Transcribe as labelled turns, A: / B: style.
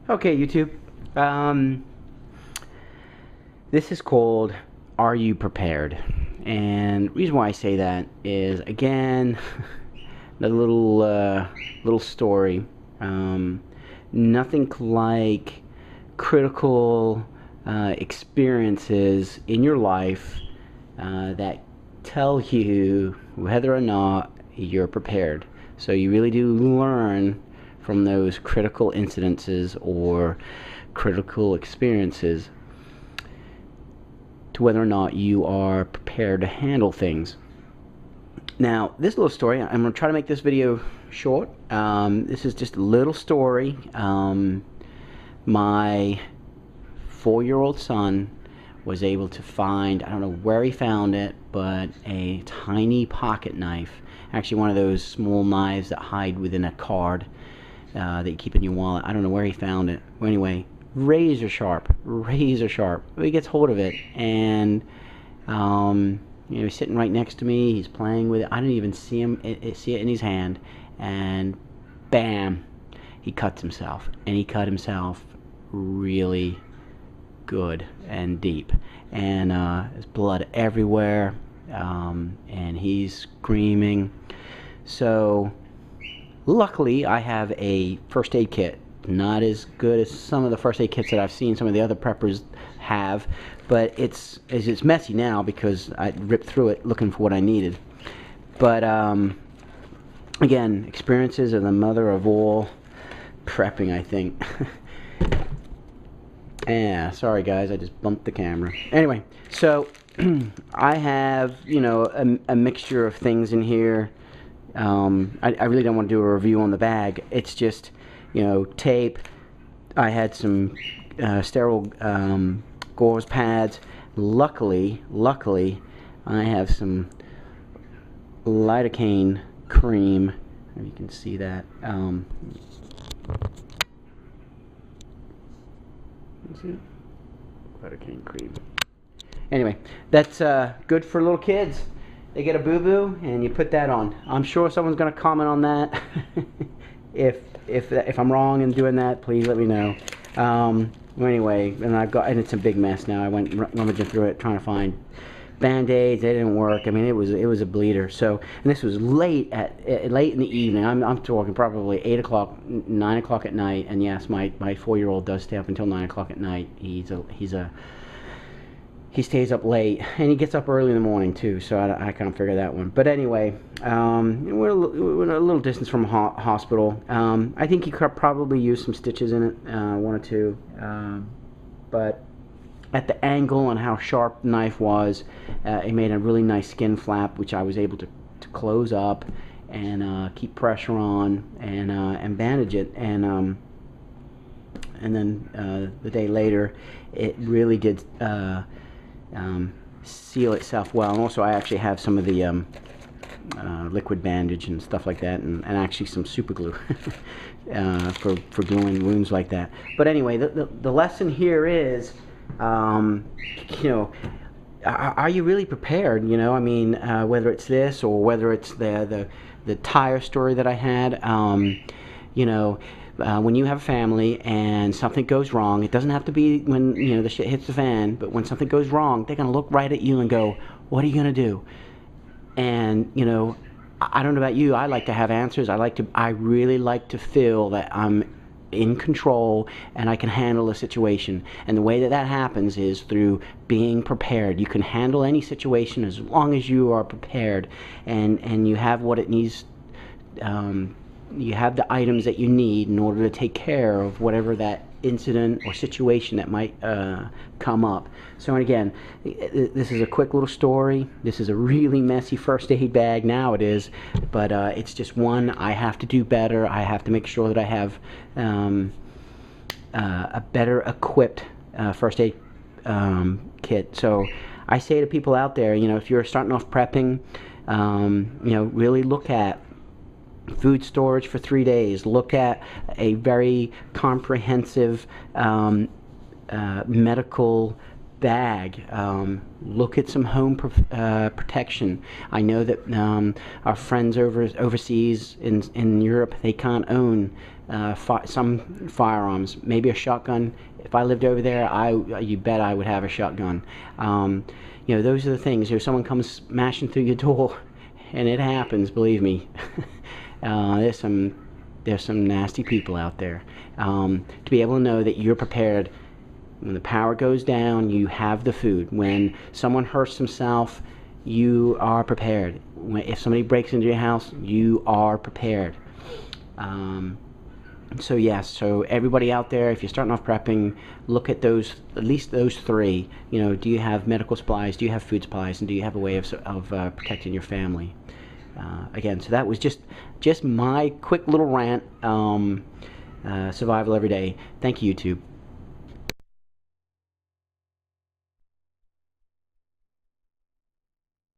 A: Okay, YouTube. Um, this is called Are You Prepared? And the reason why I say that is, again, the little story. Um, Nothing like critical experiences in your life that tell you whether or not you're prepared. So you really do learn from those critical incidences or critical experiences to whether or not you are prepared to handle things. Now, this little story, I'm going to try to make this video short. This is just a little story. My 4-year-old son was able to find, I don't know where he found it, but a tiny pocket knife. Actually, one of those small knives that hide within a card that you keep in your wallet. I don't know where he found it. Well, anyway, razor sharp, razor sharp. He gets hold of it, and he's sitting right next to me. He's playing with it. I didn't even see him see it in his hand, and bam, he cuts himself, and he cut himself really good and deep, and there's blood everywhere, and he's screaming. So luckily I have a first aid kit. Not as good as some of the first aid kits that I've seen some of the other preppers have, but it's messy now because I ripped through it looking for what I needed. But again, experiences are the mother of all prepping, I think. Yeah, sorry guys, I just bumped the camera. Anyway, so I have, a mixture of things in here. I really don't want to do a review on the bag. It's just, tape. I had some sterile gauze pads. Luckily, I have some lidocaine cream. You can see that. Lidocaine cream. Anyway, that's good for little kids. They get a boo-boo, and you put that on. I'm sure someone's going to comment on that. If I'm wrong in doing that, please let me know. Well, anyway, and it's a big mess now. I went rummaging through it trying to find Band-Aids. They didn't work. I mean, it was a bleeder. So, and this was late in the evening. I'm talking probably 8 o'clock, 9 o'clock at night. And yes, my 4-year-old does stay up until 9 o'clock at night. He stays up late, and he gets up early in the morning too, so I can't figure that one. But anyway, we're a little distance from a hospital. I think he could probably use some stitches in it, 1 or 2. But at the angle and how sharp the knife was, it made a really nice skin flap, which I was able to close up and keep pressure on and bandage it. And then the day later, it really did seal itself well. And also I actually have some of the liquid bandage and stuff like that, and actually some super glue for gluing wounds like that. But anyway, the lesson here is, are you really prepared? I mean, whether it's this or whether it's the tire story that I had, when you have a family and something goes wrong, it doesn't have to be when the shit hits the fan, but when something goes wrong, they're gonna look right at you and go, "What are you gonna do?" And I don't know about you, I like to have answers. I really like to feel that I'm in control and I can handle a situation. And the way that happens is through being prepared. You can handle any situation as long as you are prepared and you have what it needs. You have the items that you need in order to take care of whatever that incident or situation that might come up. So, and again, this is a quick little story. This is a really messy first aid bag now, it is, but it's just one. I have to do better. I have to make sure that I have a better equipped first aid kit. So I say to people out there, if you're starting off prepping, really look at food storage for 3 days. Look at a very comprehensive medical bag. Look at some home protection. I know that our friends overseas in Europe, they can't own some firearms. Maybe a shotgun. If I lived over there, you bet I would have a shotgun. You know, those are the things. If someone comes smashing through your door, and it happens, believe me, there's some nasty people out there. To be able to know that you're prepared. When the power goes down, you have the food. When someone hurts himself, you are prepared. If somebody breaks into your house, you are prepared. So yes, so everybody out there, if you're starting off prepping, look at those, at least those three. You know, do you have medical supplies? Do you have food supplies? And do you have a way of protecting your family? Again, so that was just my quick little rant. Survival every day. Thank you, YouTube.